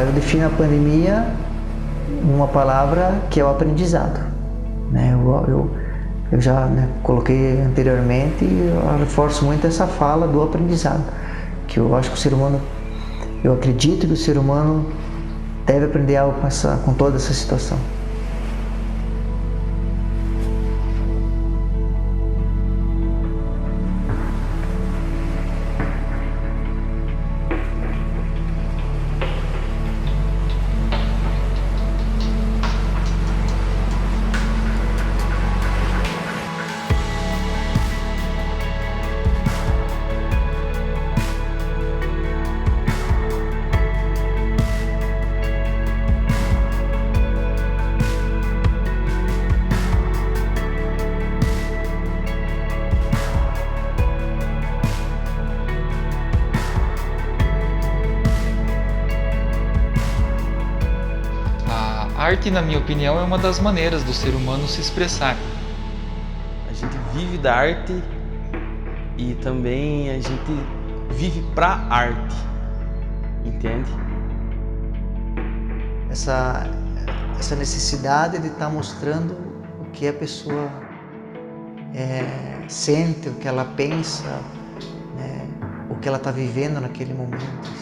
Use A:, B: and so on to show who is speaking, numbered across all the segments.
A: Eu defino a pandemia numa palavra que é o aprendizado, né? Eu já, né, coloquei anteriormente e eu reforço muito essa fala do aprendizado, que eu acho que o ser humano, eu acredito que o ser humano deve aprender algo com toda essa situação.
B: A arte, na minha opinião, é uma das maneiras do ser humano se expressar.
C: A gente vive da arte e também a gente vive pra arte, entende?
A: Essa necessidade de estar mostrando o que a pessoa sente, o que ela pensa, né, o que ela está vivendo naquele momento.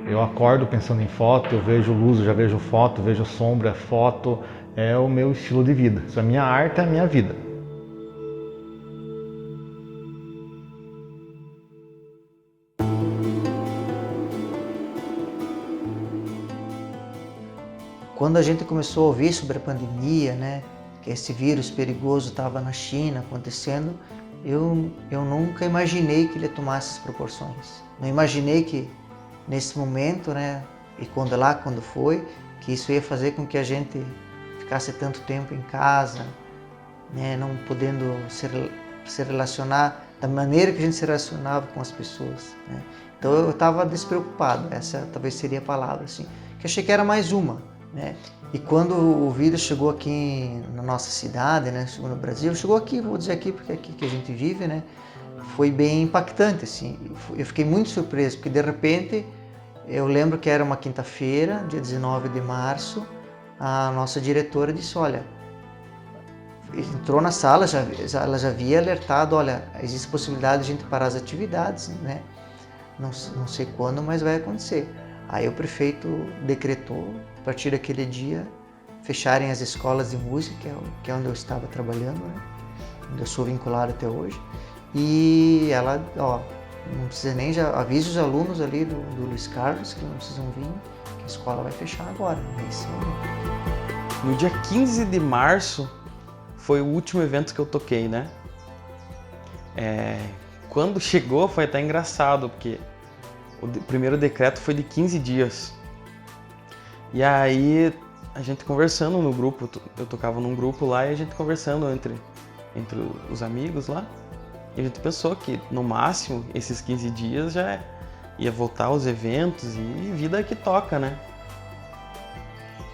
D: Eu acordo pensando em foto, eu vejo luz, eu já vejo foto, vejo sombra, foto, é o meu estilo de vida. Isso é a minha arte, é a minha vida.
A: Quando a gente começou a ouvir sobre a pandemia, né, que esse vírus perigoso estava na China acontecendo, eu nunca imaginei que ele ia tomar essas proporções. Não imaginei que nesse momento, né, e quando foi, que isso ia fazer com que a gente ficasse tanto tempo em casa, né, não podendo se relacionar da maneira que a gente se relacionava com as pessoas, né. Então eu estava despreocupado, essa talvez seria a palavra, assim, que achei que era mais uma, né. E quando o vírus chegou aqui na nossa cidade, né, chegou no Brasil, chegou aqui, vou dizer aqui porque é aqui que a gente vive, né, foi bem impactante, assim. Eu fiquei muito surpreso, porque de repente eu lembro que era uma quinta-feira, dia 19 de março, a nossa diretora disse, olha, entrou na sala, ela já havia alertado, olha, existe a possibilidade de a gente parar as atividades, né? Não sei quando, mas vai acontecer. Aí o prefeito decretou, a partir daquele dia, fecharem as escolas de música, que é onde eu estava trabalhando, né? Onde eu sou vinculado até hoje. E ela, não precisa nem, já avisa os alunos ali do Luiz Carlos que não precisam vir, que a escola vai fechar agora.
C: No dia 15 de março foi o último evento que eu toquei, né? Quando chegou foi até engraçado, porque o primeiro decreto foi de 15 dias. E aí a gente conversando no grupo, eu tocava num grupo lá e a gente conversando entre os amigos lá. E a gente pensou que no máximo esses 15 dias já ia voltar aos eventos e vida que toca, né?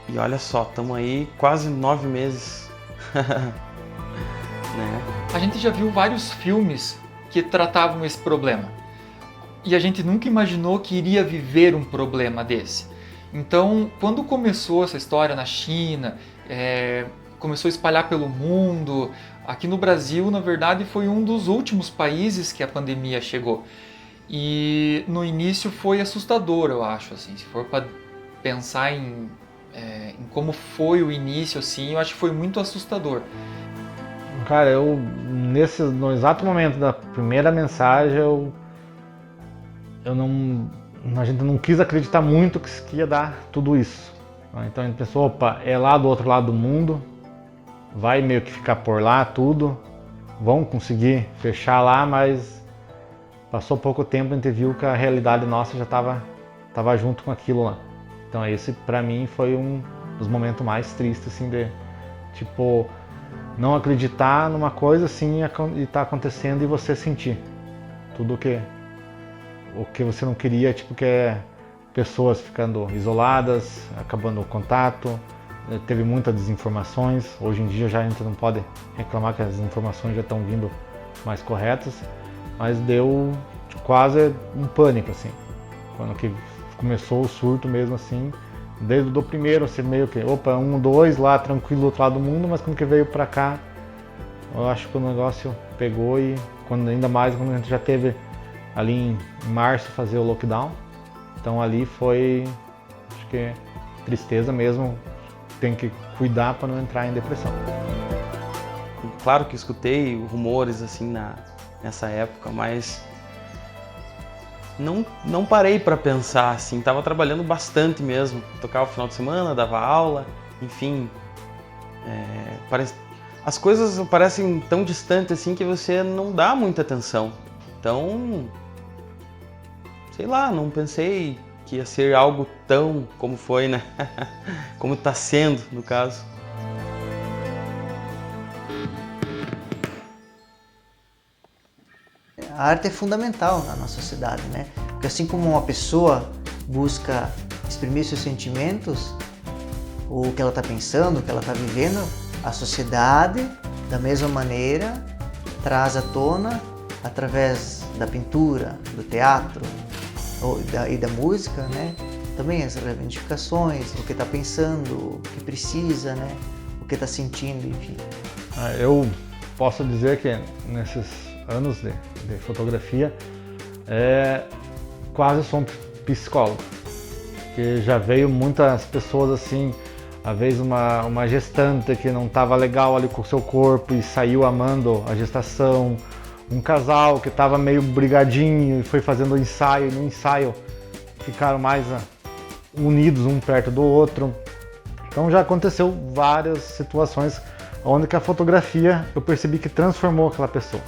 C: E olha só, estamos aí quase 9 meses. Né?
B: A gente já viu vários filmes que tratavam esse problema. E a gente nunca imaginou que iria viver um problema desse. Então, quando começou essa história na China, começou a espalhar pelo mundo, aqui no Brasil, na verdade, foi um dos últimos países que a pandemia chegou. E no início foi assustador, eu acho, assim, se for para pensar em como foi o início, assim, eu acho que foi muito assustador.
D: Cara, no exato momento da primeira mensagem, a gente não quis acreditar muito que ia dar tudo isso. Então a gente pensou, opa, é lá do outro lado do mundo, vai meio que ficar por lá tudo, vão conseguir fechar lá, mas passou pouco tempo e a gente viu que a realidade nossa já estava junto com aquilo lá. Então esse pra mim foi um dos momentos mais tristes, assim, de tipo, não acreditar numa coisa assim e tá acontecendo e você sentir tudo o que você não queria, tipo, que é pessoas ficando isoladas, acabando o contato, teve muitas desinformações. Hoje em dia já a gente não pode reclamar que as informações já estão vindo mais corretas, mas deu quase um pânico, assim, quando que começou o surto mesmo assim. Desde o primeiro, você meio que, 1, 2, lá tranquilo do outro lado do mundo, mas quando que veio pra cá, eu acho que o negócio pegou e ainda mais quando a gente já teve ali em março fazer o lockdown. Então ali foi, acho que tristeza mesmo, tem que cuidar para não entrar em depressão.
C: Claro que escutei rumores assim nessa época, mas não parei para pensar assim, tava trabalhando bastante mesmo, tocava no final de semana, dava aula, enfim, as coisas parecem tão distantes assim que você não dá muita atenção. Então, sei lá, não pensei que ia ser algo tão como foi, né? Como está sendo, no caso.
A: A arte é fundamental na nossa sociedade, né? Porque assim como uma pessoa busca exprimir seus sentimentos, o que ela está pensando, o que ela está vivendo, a sociedade, da mesma maneira, traz à tona, através da pintura, do teatro e da música, né? Também as reivindicações, o que está pensando, o que precisa, né? O que está sentindo, enfim.
D: Eu posso dizer que nesses anos de fotografia, quase sou um psicólogo, que já veio muitas pessoas assim, às vezes uma gestante que não estava legal ali com o seu corpo e saiu amando a gestação, um casal que estava meio brigadinho e foi fazendo ensaio, e no ensaio ficaram mais unidos um perto do outro. Então já aconteceu várias situações onde que a fotografia eu percebi que transformou aquela pessoa.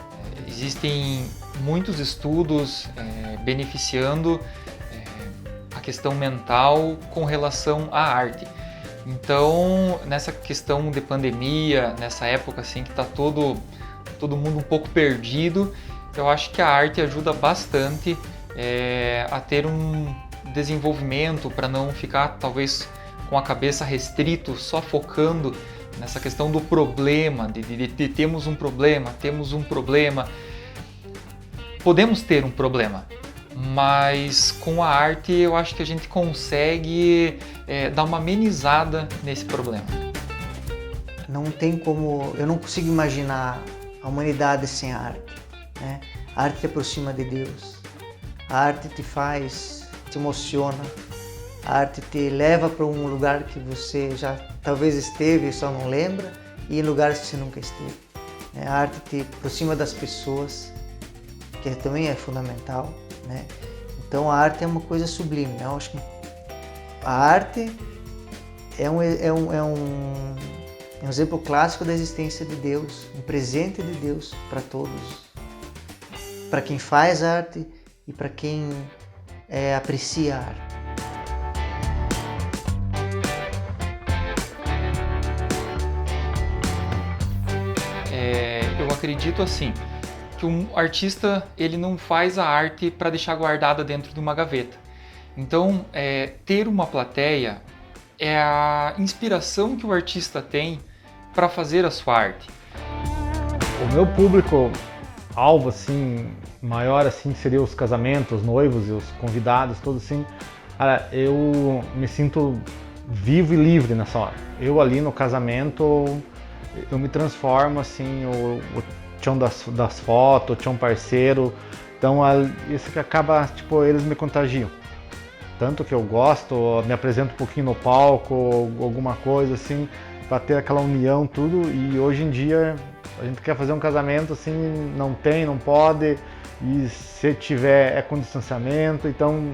B: Existem muitos estudos beneficiando a questão mental com relação à arte. Então, nessa questão de pandemia, nessa época assim que está todo mundo um pouco perdido, eu acho que a arte ajuda bastante a ter um desenvolvimento para não ficar talvez com a cabeça restrito, só focando nessa questão do problema, de temos um problema. Podemos ter um problema, mas com a arte eu acho que a gente consegue dar uma amenizada nesse problema.
A: Não tem como, eu não consigo imaginar a humanidade sem a arte, né? A arte te aproxima de Deus, a arte te emociona, a arte te leva para um lugar que você já talvez esteve e só não lembra, e em lugares que você nunca esteve. A arte te aproxima das pessoas, que também é fundamental, né? Então a arte é uma coisa sublime, né? Eu acho que a arte é um exemplo clássico da existência de Deus, um presente de Deus para todos, para quem faz arte e para quem aprecia a arte.
B: Eu acredito assim, que um artista ele não faz a arte para deixar guardada dentro de uma gaveta. Então, ter uma plateia é a inspiração que o artista tem para fazer a sua arte.
D: O meu público alvo assim maior assim seria os casamentos, os noivos e os convidados, todos assim. Cara, eu me sinto vivo e livre nessa hora. Eu ali no casamento eu me transformo assim, o tchão das fotos, o tchão parceiro. Então isso que acaba, tipo, eles me contagiam. Tanto que eu gosto, me apresento um pouquinho no palco, alguma coisa assim, para ter aquela união, tudo. E hoje em dia a gente quer fazer um casamento assim, não pode, e se tiver é com distanciamento, então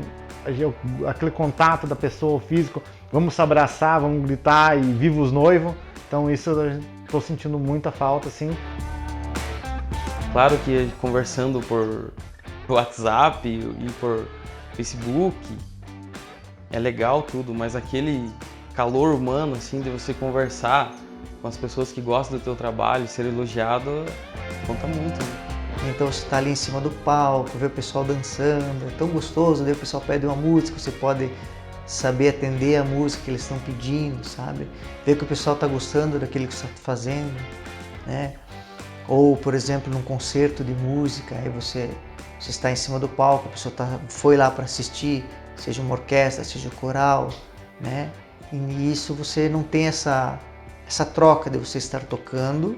D: aquele contato da pessoa, o físico, vamos se abraçar, vamos gritar e viva os noivos. Então isso eu estou sentindo muita falta, assim.
C: Claro que conversando por WhatsApp e por Facebook é legal tudo, mas aquele calor humano, assim, de você conversar com as pessoas que gostam do teu trabalho, ser elogiado, conta muito, né?
A: Então você está ali em cima do palco, vê o pessoal dançando, é tão gostoso, daí o pessoal pede uma música, você pode saber atender a música que eles estão pedindo, sabe? Ver que o pessoal está gostando daquilo que você está fazendo, né? Ou, por exemplo, num concerto de música, aí você está em cima do palco, a pessoa foi lá para assistir, seja uma orquestra, seja coral, né? E nisso você não tem essa troca de você estar tocando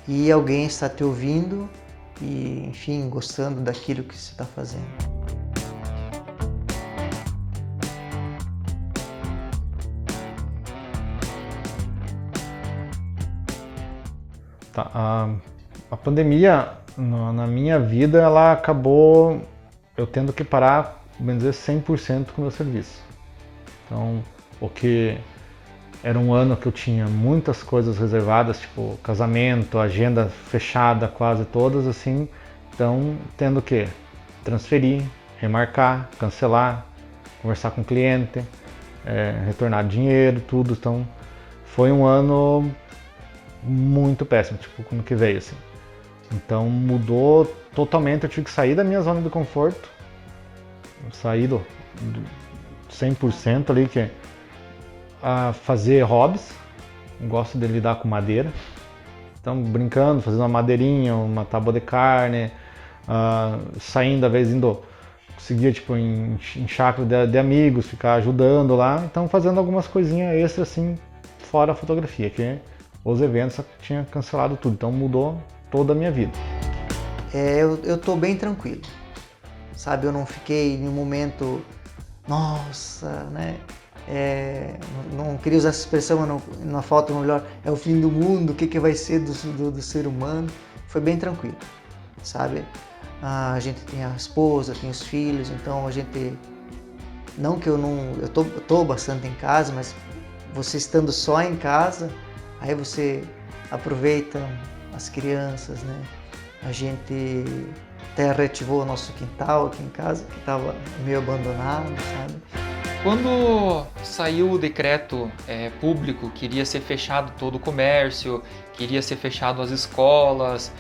A: e alguém está te ouvindo e, enfim, gostando daquilo que você está fazendo.
D: Tá, a pandemia na minha vida, ela acabou eu tendo que parar, bem dizer, 100% com o meu serviço. Então, o que era um ano que eu tinha muitas coisas reservadas, tipo casamento, agenda fechada, quase todas, assim, então tendo que transferir, remarcar, cancelar, conversar com o cliente, retornar dinheiro, tudo. Então, foi um ano muito péssimo, tipo, como que veio, assim. Então mudou totalmente, eu tive que sair da minha zona de conforto, sair do 100% ali, que é fazer hobbies, gosto de lidar com madeira, então brincando, fazendo uma madeirinha, uma tábua de carne, saindo, às vezes indo, conseguia tipo em chácara de amigos, ficar ajudando lá, então fazendo algumas coisinhas extras assim, fora a fotografia, que os eventos tinha cancelado tudo, então mudou toda a minha vida.
A: Eu tô bem tranquilo, sabe? Eu não fiquei em um momento, nossa, né? Não queria usar essa expressão, mas não falta melhor, é o fim do mundo, o que vai ser do ser humano. Foi bem tranquilo, sabe? A gente tem a esposa, tem os filhos, então a gente, não que eu tô bastante em casa, mas você estando só em casa, aí você aproveita as crianças, né? A gente até reativou o nosso quintal aqui em casa, que estava meio abandonado, sabe?
B: Quando saiu o decreto público, queria ser fechado todo o comércio, queria ser fechado as escolas,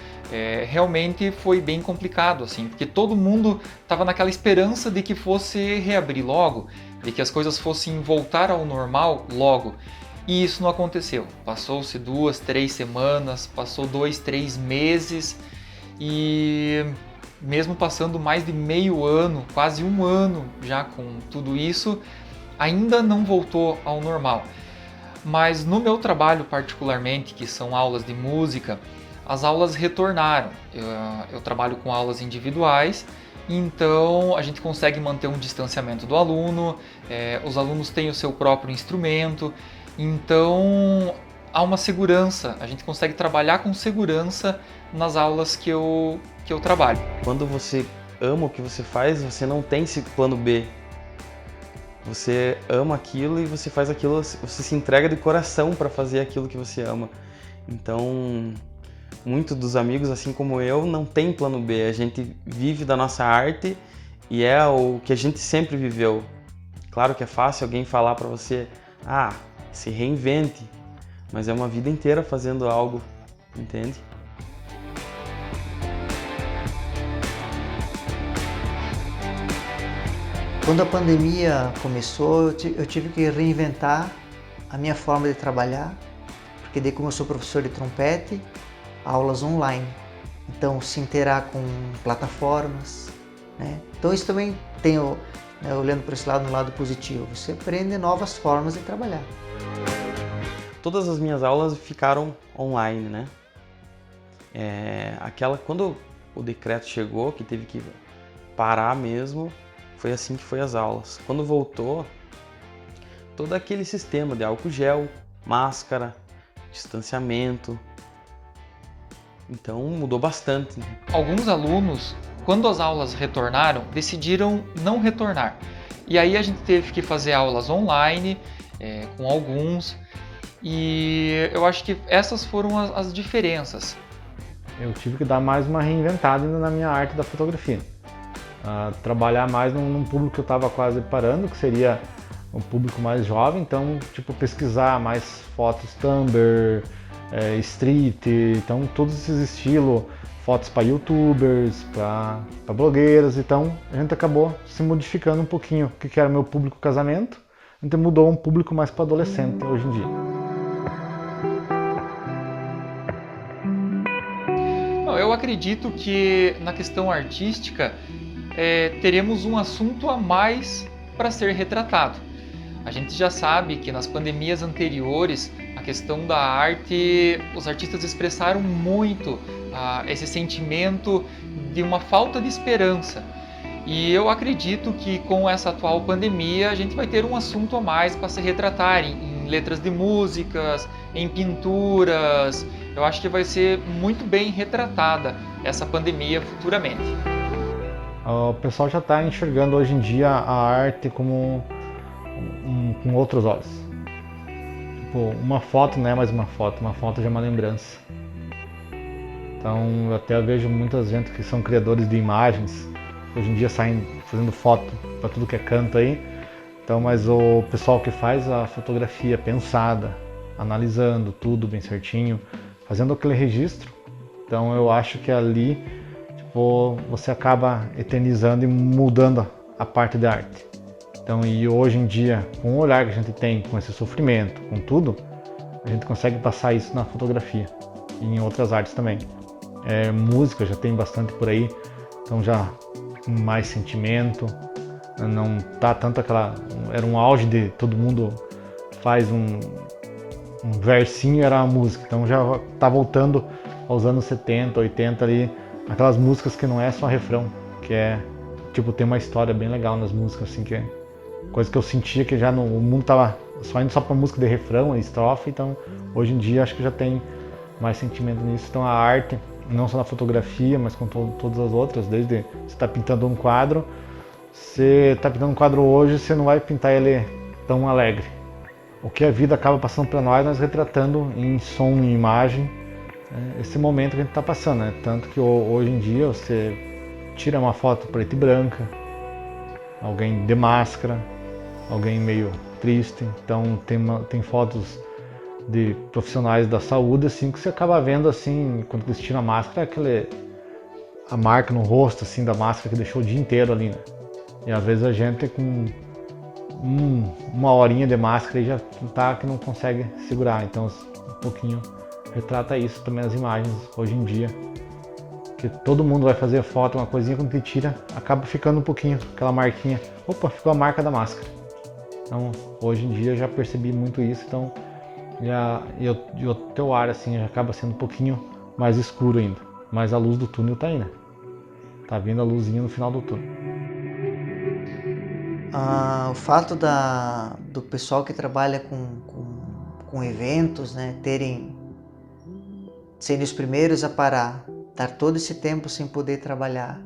B: realmente foi bem complicado, assim, porque todo mundo estava naquela esperança de que fosse reabrir logo, de que as coisas fossem voltar ao normal logo. E isso não aconteceu. Passou-se 2, 3 semanas, passou 2, 3 meses e mesmo passando mais de meio ano, quase um ano já com tudo isso, ainda não voltou ao normal. Mas no meu trabalho particularmente, que são aulas de música, as aulas retornaram. Eu trabalho com aulas individuais, então a gente consegue manter um distanciamento do aluno, os alunos têm o seu próprio instrumento, então há uma segurança, a gente consegue trabalhar com segurança nas aulas que eu trabalho.
C: Quando você ama o que você faz, você não tem esse plano B. Você ama aquilo e você faz aquilo, você se entrega de coração para fazer aquilo que você ama. Então, muitos dos amigos, assim como eu, não tem plano B. A gente vive da nossa arte e é o que a gente sempre viveu. Claro que é fácil alguém falar para você, se reinvente, mas é uma vida inteira fazendo algo, entende?
A: Quando a pandemia começou, eu tive que reinventar a minha forma de trabalhar, porque daí, como eu sou professor de trompete, aulas online, então se inteirar com plataformas, né? Então isso também tem, olhando para esse lado, no lado positivo, você aprende novas formas de trabalhar.
C: Todas as minhas aulas ficaram online, né? Quando o decreto chegou, que teve que parar mesmo, foi assim que foi as aulas. Quando voltou, todo aquele sistema de álcool gel, máscara, distanciamento, então mudou bastante.
B: Alguns alunos, quando as aulas retornaram, decidiram não retornar. E aí a gente teve que fazer aulas online com alguns, e eu acho que essas foram as diferenças.
D: Eu tive que dar mais uma reinventada na minha arte da fotografia. Trabalhar mais num público que eu estava quase parando, que seria um público mais jovem, então tipo pesquisar mais fotos Tumblr, street, então todos esses estilos, fotos para youtubers, para blogueiras, então a gente acabou se modificando um pouquinho, o que era meu público casamento, a gente mudou um público mais para adolescente hoje em dia.
B: Eu acredito que na questão artística teremos um assunto a mais para ser retratado. A gente já sabe que nas pandemias anteriores, a questão da arte, os artistas expressaram muito esse sentimento de uma falta de esperança. E eu acredito que com essa atual pandemia a gente vai ter um assunto a mais para se retratar em letras de músicas, em pinturas. Eu acho que vai ser muito bem retratada essa pandemia futuramente.
D: O pessoal já está enxergando hoje em dia a arte como com outros olhos. Tipo, uma foto não é mais uma foto já é uma lembrança. Então eu até vejo muitas gente que são criadores de imagens, hoje em dia saem fazendo foto para tudo que é canto aí. Então, mas o pessoal que faz a fotografia pensada, analisando tudo bem certinho, fazendo aquele registro, então eu acho que ali tipo, você acaba eternizando e mudando a parte da arte. Então, e hoje em dia, com o olhar que a gente tem, com esse sofrimento, com tudo, a gente consegue passar isso na fotografia e em outras artes também. Música já tem bastante por aí, então já mais sentimento, não tá tanto aquela... Era um auge de todo mundo faz um versinho, era uma música, então já tá voltando aos anos 70, 80 ali, aquelas músicas que não é só refrão, que é, tipo, tem uma história bem legal nas músicas, assim, que é coisa que eu sentia que já o mundo tava só indo só pra música de refrão e estrofe, então hoje em dia acho que já tem mais sentimento nisso. Então a arte, não só na fotografia, mas com todas as outras, desde você tá pintando um quadro, você tá pintando um quadro hoje, você não vai pintar ele tão alegre. O que a vida acaba passando para nós retratando em som e imagem esse momento que a gente está passando, né? Tanto que hoje em dia você tira uma foto preta e branca, alguém de máscara, alguém meio triste, então tem fotos de profissionais da saúde assim que você acaba vendo assim, quando eles tiram a máscara, a marca no rosto assim da máscara que deixou o dia inteiro ali, né? E às vezes a gente com uma horinha de máscara e já tá que não consegue segurar, então um pouquinho retrata isso também as imagens hoje em dia, que todo mundo vai fazer foto, uma coisinha quando te tira, acaba ficando um pouquinho aquela marquinha, opa, ficou a marca da máscara. Então hoje em dia eu já percebi muito isso, então e o teu ar assim já acaba sendo um pouquinho mais escuro ainda, mas a luz do túnel tá aí, né? Tá vindo a luzinha no final do túnel.
A: O fato do pessoal que trabalha com eventos, né, serem os primeiros a parar, estar todo esse tempo sem poder trabalhar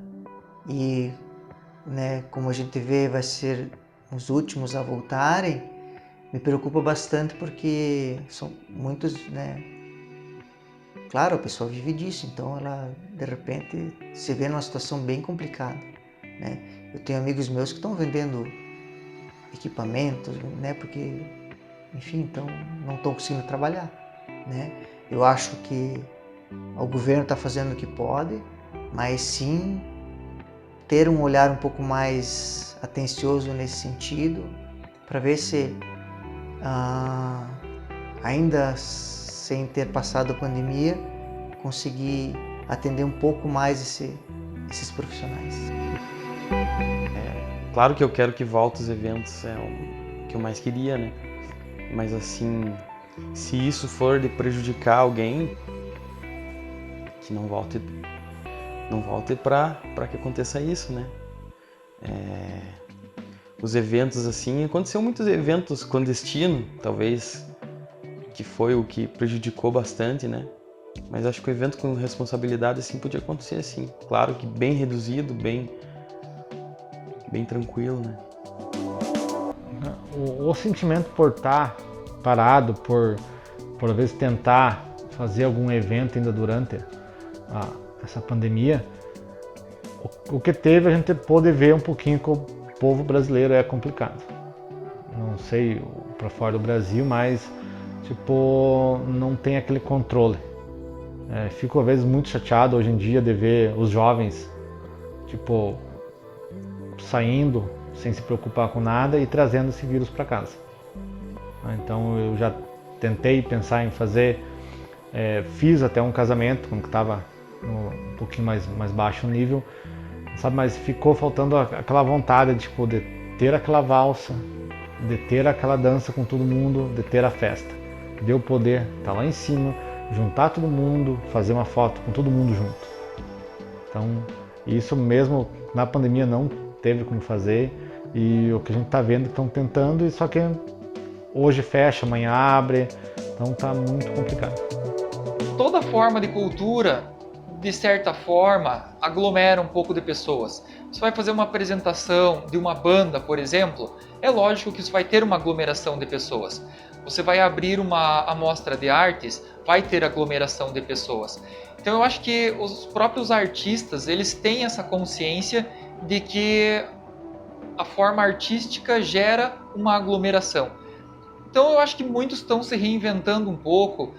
A: e, né, como a gente vê, vai ser os últimos a voltarem, me preocupa bastante porque são muitos, né, claro, a pessoa vive disso, então ela de repente se vê numa situação bem complicada, né? Eu tenho amigos meus que estão vendendo equipamentos, né, porque, enfim, então não estão conseguindo trabalhar, né? Eu acho que o governo está fazendo o que pode, mas sim ter um olhar um pouco mais atencioso nesse sentido, para ver se ainda sem ter passado a pandemia, conseguir atender um pouco mais esses profissionais.
C: Claro que eu quero que volte os eventos, é o que eu mais queria, né? Mas assim, se isso for de prejudicar alguém, que não volte para que aconteça isso, né? Os eventos assim, aconteceu muitos eventos clandestinos, talvez, que foi o que prejudicou bastante, né? Mas acho que o evento com responsabilidade assim podia acontecer assim, claro que bem reduzido, bem tranquilo, né?
D: O sentimento por estar parado, por às vezes tentar fazer algum evento ainda durante essa pandemia, o que teve a gente pôde ver um pouquinho que o povo brasileiro é complicado. Não sei para fora do Brasil, mas tipo não tem aquele controle. Fico às vezes muito chateado hoje em dia de ver os jovens tipo saindo sem se preocupar com nada e trazendo esse vírus para casa. Então eu já tentei pensar em fazer, fiz até um casamento quando estava um pouquinho mais baixo o nível, sabe? Mas ficou faltando aquela vontade tipo, de ter aquela valsa, de ter aquela dança com todo mundo, de ter a festa. De eu poder estar lá em cima, juntar todo mundo, fazer uma foto com todo mundo junto. Então, isso mesmo na pandemia não teve como fazer, e o que a gente está vendo, estão tentando, e só que hoje fecha, amanhã abre, então está muito complicado.
B: Toda forma de cultura, de certa forma, aglomera um pouco de pessoas. Você vai fazer uma apresentação de uma banda, por exemplo, é lógico que isso vai ter uma aglomeração de pessoas. Você vai abrir uma amostra de artes, vai ter aglomeração de pessoas. Então eu acho que os próprios artistas, eles têm essa consciência de que a forma artística gera uma aglomeração. Então eu acho que muitos estão se reinventando um pouco,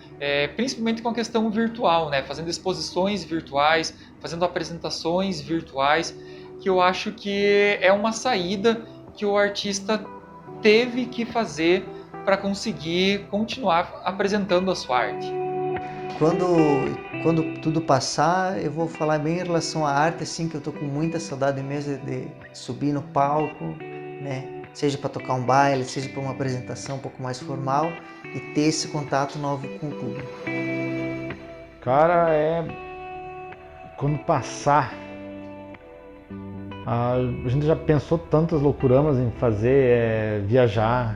B: principalmente com a questão virtual, né? Fazendo exposições virtuais, fazendo apresentações virtuais, que eu acho que é uma saída que o artista teve que fazer para conseguir continuar apresentando a sua arte.
A: Quando tudo passar, eu vou falar bem em relação à arte, assim, que eu tô com muita saudade mesmo de subir no palco, né? Seja para tocar um baile, seja para uma apresentação um pouco mais formal, e ter esse contato novo com o público.
D: Cara, quando passar, a gente já pensou tantas loucuramas em fazer, viajar,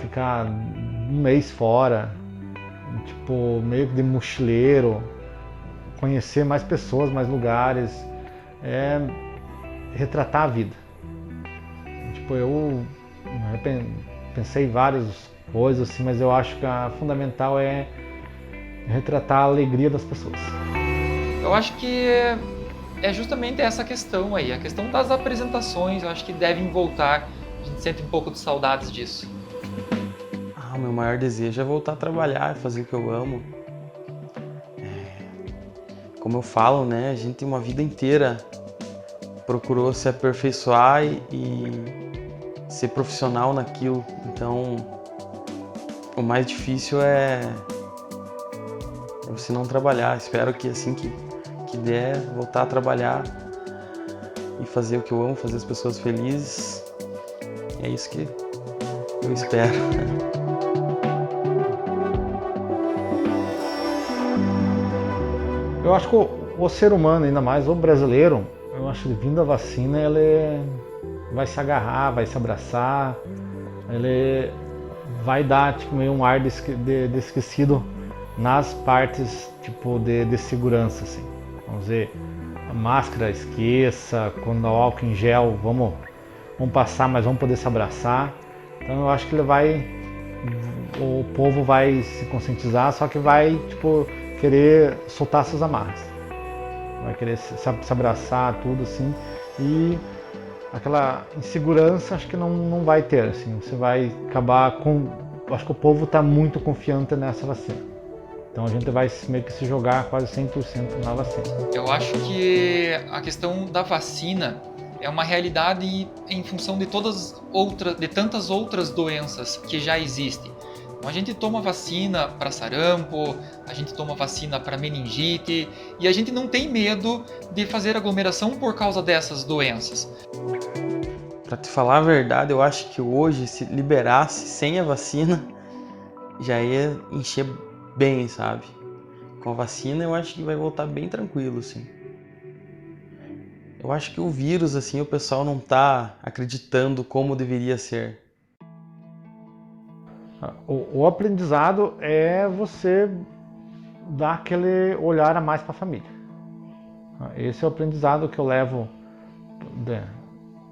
D: ficar um mês fora, tipo, meio que de mochileiro, conhecer mais pessoas, mais lugares, retratar a vida. Tipo, eu pensei em várias coisas, assim, mas eu acho que a fundamental é retratar a alegria das pessoas.
B: Eu acho que é justamente essa questão aí, a questão das apresentações, eu acho que devem voltar, a gente sente um pouco de saudades disso.
C: O meu maior desejo é voltar a trabalhar, fazer o que eu amo. Como eu falo, né, a gente uma vida inteira procurou se aperfeiçoar e ser profissional naquilo. Então, o mais difícil é você não trabalhar. Espero que assim que der, voltar a trabalhar e fazer o que eu amo, fazer as pessoas felizes. É isso que eu espero.
D: Eu acho que o ser humano, ainda mais o brasileiro, eu acho que vindo a vacina, ele vai se agarrar, vai se abraçar, ele vai dar tipo, meio um ar de esquecido nas partes tipo, de segurança. Assim. Vamos dizer, a máscara esqueça, quando o álcool em gel, vamos passar, mas vamos poder se abraçar. Então eu acho que o povo vai se conscientizar, só que vai tipo, querer soltar essas amarras, vai querer se abraçar, tudo assim, e aquela insegurança acho que não vai ter, assim, você vai acabar com, acho que o povo está muito confiante nessa vacina, então a gente vai meio que se jogar quase 100% na vacina.
B: Eu acho que a questão da vacina é uma realidade em função de tantas outras doenças que já existem. A gente toma vacina para sarampo, a gente toma vacina para meningite e a gente não tem medo de fazer aglomeração por causa dessas doenças.
C: Para te falar a verdade, eu acho que hoje, se liberasse sem a vacina, já ia encher bem, sabe? Com a vacina eu acho que vai voltar bem tranquilo, assim. Eu acho que o vírus, assim, o pessoal não tá acreditando como deveria ser.
D: O aprendizado é você dar aquele olhar a mais para a família. Esse é o aprendizado que eu levo,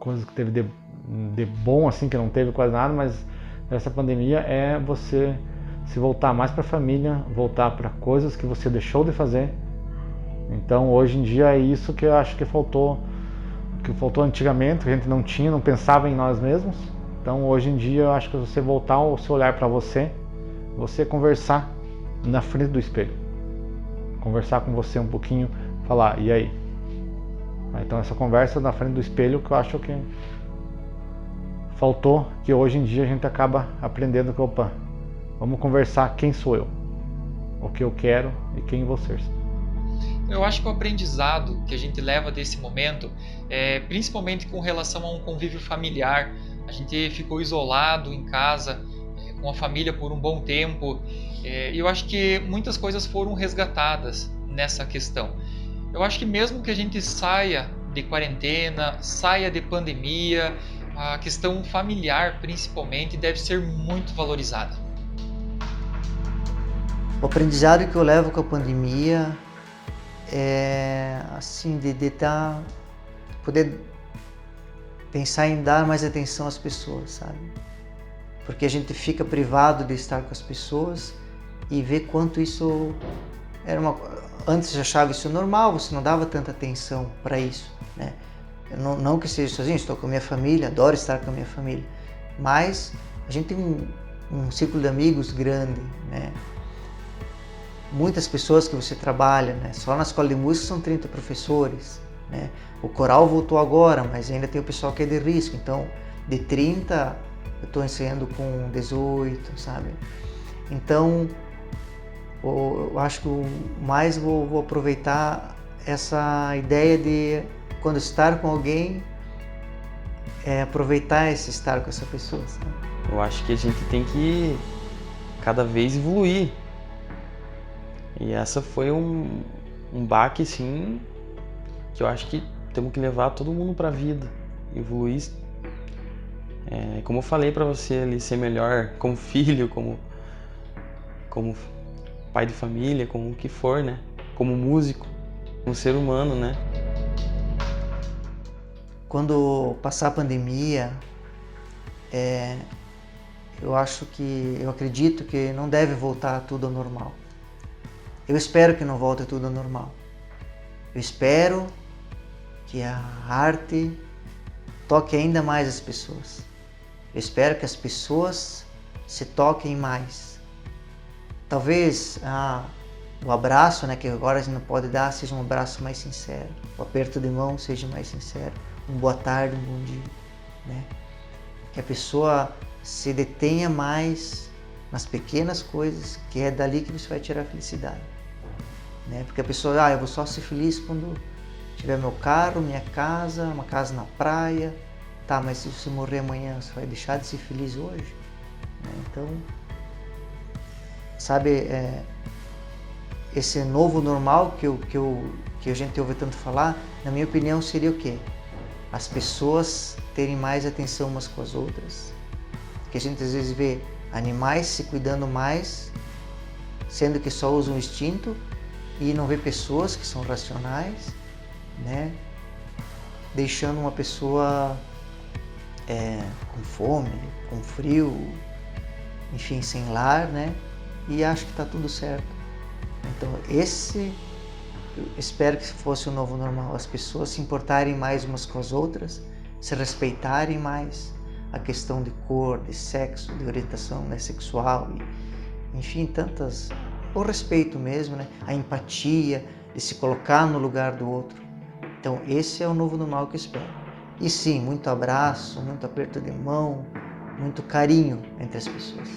D: coisas que teve de bom, assim, que não teve quase nada, mas essa pandemia é você se voltar mais para a família, voltar para coisas que você deixou de fazer. Então hoje em dia é isso que eu acho que faltou antigamente, que a gente não tinha, não pensava em nós mesmos. Então hoje em dia eu acho que você voltar o seu olhar para você conversar na frente do espelho, conversar com você um pouquinho, falar, e aí? Então essa conversa na frente do espelho que eu acho que faltou, que hoje em dia a gente acaba aprendendo que, opa, vamos conversar quem sou eu, o que eu quero e quem vou ser.
B: Eu acho que o aprendizado que a gente leva desse momento, principalmente com relação a um convívio familiar, a gente ficou isolado em casa, com a família por um bom tempo, e eu acho que muitas coisas foram resgatadas nessa questão. Eu acho que mesmo que a gente saia de quarentena, saia de pandemia, a questão familiar principalmente deve ser muito valorizada.
A: O aprendizado que eu levo com a pandemia é assim poder pensar em dar mais atenção às pessoas, sabe? Porque a gente fica privado de estar com as pessoas e ver quanto isso antes eu achava isso normal, você não dava tanta atenção para isso, né? Não que seja sozinho, estou com a minha família, adoro estar com a minha família, mas a gente tem um círculo de amigos grande, né? Muitas pessoas que você trabalha, né? Só na escola de música são 30 professores, né? O coral voltou agora, mas ainda tem o pessoal que é de risco, então de 30 eu estou ensinando com 18, sabe? Então eu acho que mais vou aproveitar essa ideia de quando estar com alguém, aproveitar esse estar com essa pessoa, sabe?
C: Eu acho que a gente tem que cada vez evoluir. E essa foi um baque, assim, que eu acho que temos que levar todo mundo para a vida. Evoluir. Como eu falei para você ali, ser melhor como filho, como pai de família, como o que for, né? Como músico, como ser humano, né?
A: Quando passar a pandemia, eu acredito que não deve voltar tudo ao normal. Eu espero que não volte tudo ao normal. Eu espero que a arte toque ainda mais as pessoas. Eu espero que as pessoas se toquem mais. Talvez o abraço, né, que agora a gente não pode dar, seja um abraço mais sincero. O aperto de mão seja mais sincero. Um boa tarde, um bom dia, né? Que a pessoa se detenha mais nas pequenas coisas, que é dali que você vai tirar a felicidade, né? Porque a pessoa, eu vou só ser feliz quando tiver meu carro, minha casa, uma casa na praia. Tá, mas se você morrer amanhã, você vai deixar de ser feliz hoje? Né? Então, sabe, esse novo normal que a gente ouve tanto falar, na minha opinião, seria o quê? As pessoas terem mais atenção umas com as outras. Que a gente às vezes vê animais se cuidando mais, sendo que só usam o instinto, e não vê pessoas que são racionais, né? Deixando uma pessoa com fome, com frio, enfim, sem lar, né? E acho que está tudo certo. Então eu espero que fosse o novo normal, as pessoas se importarem mais umas com as outras, se respeitarem mais, a questão de cor, de sexo, de orientação, né, sexual, enfim, o respeito mesmo, né, a empatia, de se colocar no lugar do outro. Então esse é o novo normal que eu espero. E sim, muito abraço, muito aperto de mão, muito carinho entre as pessoas.